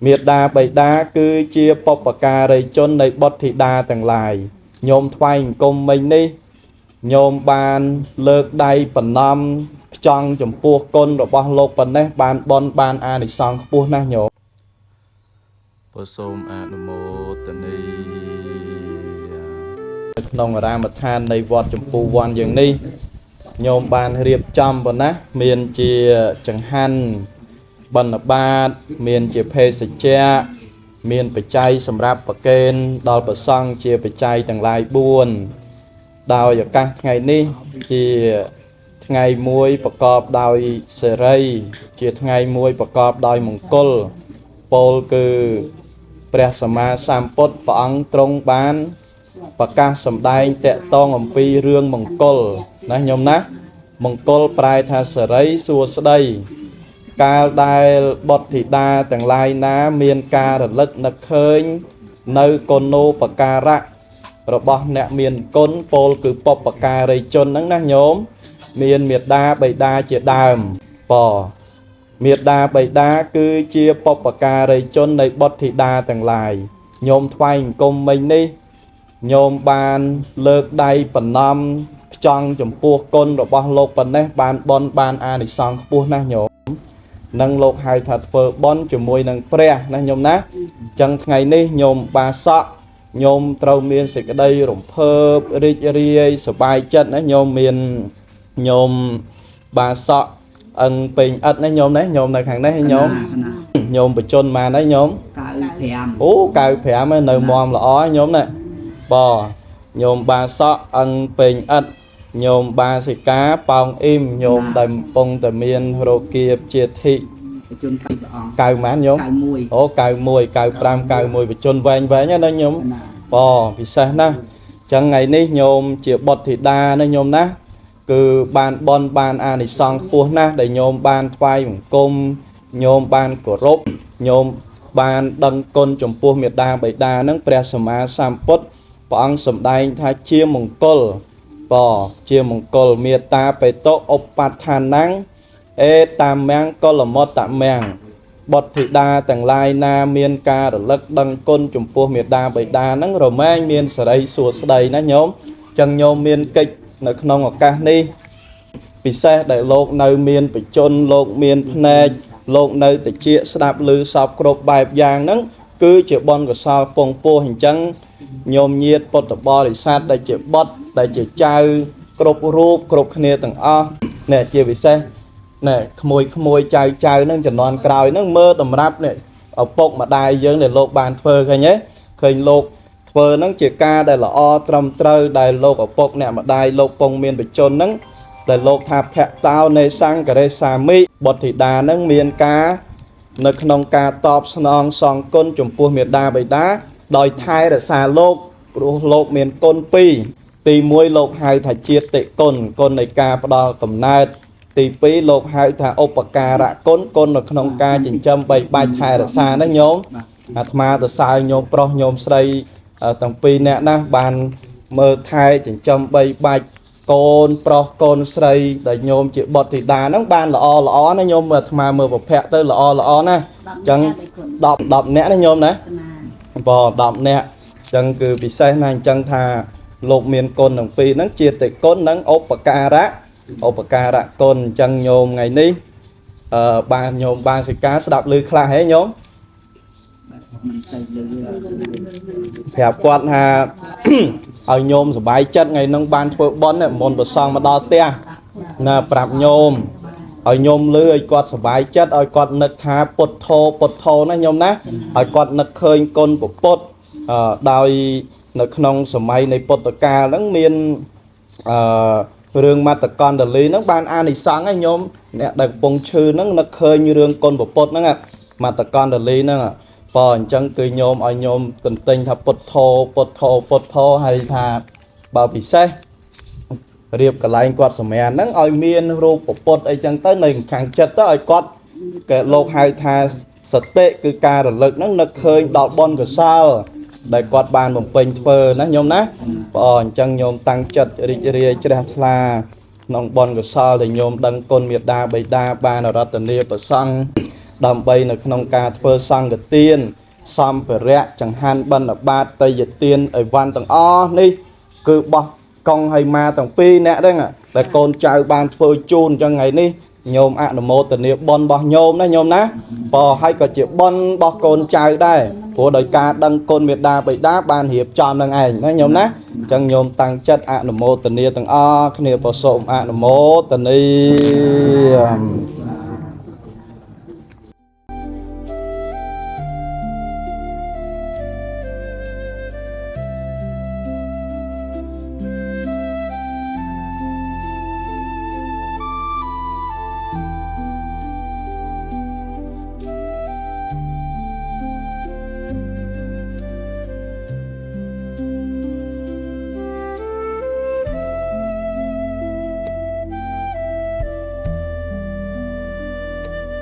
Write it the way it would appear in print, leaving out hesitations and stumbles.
miệt đa bày đa cứ chia bọc bạc cà rây chônในบทธิดาต่างหลายโยมทวายกรมไม่นี่โยมบานเลิกใดปนนำจังจมปูกลរបស់លោកប៉ុណ្ណេះបានបនបានអានិសង្ឃខ្ពស់ណាស់ញោមប្រសូមអនុមោទនីក្នុងអារាមដ្ឋាននៃវត្តចម្ពោះវ័នយ៉ាងនេះញោមបានរៀបចំប៉ុណ្ណាមានជាចង្ហាន់បណ្ឌបាតមានជាភេសជ្ជៈមានបច្ច័យសម្រាប់ប្រគេនដល់ព្រះសង្ឃជាបច្ច័យទាំងឡាយ4ដោយឱកាសថ្ងៃនេះជាថ្ងៃមួយប្រកបដោយសេរីជាថ្ងៃមួយប្រកបដោយមង្គលពោលគឺព្រះសម្មាសម្ពុទ្ធព្រះអង្គទ្រង់បានប្រកាសសម្ដែងតកតងអំពីរឿងមង្គលណាញោមណាមង្គលប្រែថាសេរីសួស្តីកាលដែលបុត្រធីតាទាំងឡាយណាមានការរលឹកនឹកឃើញនៅគុណូបការៈរបស់អ្នកមានគុណពោលគឺបុព្វការីជនហ្នឹងណាញោមមានមេត្តាបិតាជាដើមមេត្តាបិតាគឺជាបុព្វការីជននៃបុត្រធីតាទាំងឡាយញោមថ្វាយអង្គមមិញនេះញោមបានលើកដៃប្រណម្យផ្ចង់ចំពោះគុណរបស់លោកប៉ុណ្ណេះបានបនបានអានិសង្ឃខ្ពស់ណាស់ញោមនឹងលោកហៅថាធ្វើបនជាមួយនឹងព្រះណាញោមណាអញ្ចឹងថ្ងៃនេះញោមបាសកញោមត្រូវមានសេចក្តីរំភើបរីករាយសប្បាយចិត្តណាញោមមានញោមបាសកអឹងពេញឥតណាញោមណាញោមនៅខាងនេះញោមបច្ចុប្បន្នបានហើយញោម95អូ95នៅមមល្អញោមណាញោមបាសកអឹងពេញឥតញោមបាសិកាប៉ោងអ៊ីមញោមដែលកំពុងតែមានរោគាជាធិជន90ម៉ានញោមអូ91 95 91បច្ចុប្បន្នវែងណាញោមពិសេសណាស់អញ្ចឹងថ្ងៃនេះញោមជាបុត្រធីតាណាញោមណាគឺបានបនបានអានិសង្ឃខ្ពស់ណាស់ដែលញោមបានថ្វាយបង្គំញោមបានគោរពញោមបានដឹងគុណចំពោះមេត្តាបិតានឹងព្រះសម្មាសម្ពុទ្ធព្រះអង្គសម្ដែងថាជាមង្គលជាមង្គលមេត្តាបេតុឧបដ្ឋានังអេតាមាំងកលមតមាំងបុត្រធីតាទាំងឡាយណាមានការរលឹកដឹងគុណចំពោះមេត្តាបិតានឹងរមែងមានសេរីសួស្តីណាញោមចឹងញោមមានកិច្ចនៅក្នុងឱកាសនេះពិសេសដែលលោកនៅមានបជនលោកមានភ្នែកលោកនៅតិចស្ដាប់ឮសពគ្រប់បែបយ៉ាងហ្នឹងគឺជាបុណ្យកុសលពងពោះអញ្ចឹងញោមញាតពុទ្ធបរិស័ទដែលជាបុត្រដែលជាចៅគ្រប់រូបគ្រប់គ្នាទាំងអស់នេះជាពិសេសណែក្មួយចៅហ្នឹងចំនួនក្រោយហ្នឹងមើលតម្រាប់នេះឪពុកម្ដាយយើងដែលលោកបានធ្វើឃើញទេឃើញលោកធ្វើហ្នឹងជាការដែលល្អត្រឹមត្រូវដែលលោកឪពុកអ្នកម្ដាយលោកពងមានបជនហ្នឹងដែលលោកថាភក្តោនៃសង្ឃរេសាមិបុត្រធីតាហ្នឹងមានការនៅក្នុងការតបស្នងសងគុណចំពោះមេត្តាបិតាដោយថែរក្សាលោកព្រោះលោកមានគុណ2ទី1លោកហៅថាជាតិគុណនៃការផ្ដល់កំណើតទី2លោកហៅថាឧបការៈគុណនៅក្នុងការចិញ្ចឹមបីបាច់ថែរក្សាណាញោមអាត្មាទៅសើញោមប្រុសញោមស្រីទាំងពីរអ្នកណាបានមើលថែចិញ្ចឹមបីបាច់កូនប្រុសកូនស្រីដែលញោមជាបុត្រធីតាហ្នឹងបានល្អណាញោមអាត្មាមើលប្រភពទៅល្អណាអញ្ចឹង10អ្នកណាញោមណា10អ្នកអញ្ចឹងគឺពិសេសណាស់អញ្ចឹងថាលោកមានគុណទាំងពីរហ្នឹងជាតិគុណនិងឧបការៈគុណអញ្ចឹងញោមថ្ងៃនេះបានញោមបានសិកាស្ដាប់ឮខ្លះហ៎ញោមប្រាប់គាត់ថាឲ្យញោមសប្បាយចិត្តថ្ងៃហ្នឹងបានធ្វើបុណ្យមុនប្រសងមកដល់ផ្ទះណាប្រាប់ញោមឲ្យញោមឮឲ្យគាត់សប្បាយចិត្តឲ្យគាត់នឹកថាពុទ្ធោណាញោមណាឲ្យគាត់នឹកឃើញគុណពុទ្ធដោយនៅក្នុងសម័យនៃពុទ្ធកាលហ្នឹងមានរឿងមត្តកណ្ដលីហ្នឹងបានអានិសង្ឃឲ្យញោមអ្នកដែលកំពុងឈឺហ្នឹងនឹកឃើញរឿងគុណពុទ្ធហ្នឹងមត្តកណ្ដលីហ្នឹងអញ្ចឹងគឺញោមឲ្យញោមទន្ទិញថាពុទ្ធោហើយថាបើពិសេសរៀបកន្លែងគាត់សម្រានហ្នឹងឲ្យមានរូបពុទ្ធអីចឹងទៅនៅខាងចិត្តទៅឲ្យគាត់គេលោកហៅថាសតិគឺការរលឹកហ្នឹងនឹកឃើញដល់បុណ្យកុសលដែលគាត់បានបំពេញធ្វើណាញោមណាអញ្ចឹងញោមតាំងចិត្តរីករាយជ្រះថ្លាក្នុងបុណ្យកុសលដែលញោមដឹងគុណមេត្តាបិតាបានរតនាប្រសង្ឃ đầm bay ở trong ca thơ sang cái tiên xăm phải rẽ chẳng hạn bần ở ba tây dịch tiên ở văn tầng o đi cứ bọc con hay ma tầng pi nè đấy ạ là con trai ban phơi chun cho ngày ní nhôm ạ là một tình yêu bon bò nhôm đó nhôm ná bò hay có chịu bon bò con trai đây của đời ca đăng con miệt đa bị đá ban hiệp cho năng ảnh đó nhôm ná chẳng nhôm tăng chất ạ là một tình yêu tầng o cái này bò sộm ạ là một tình yêu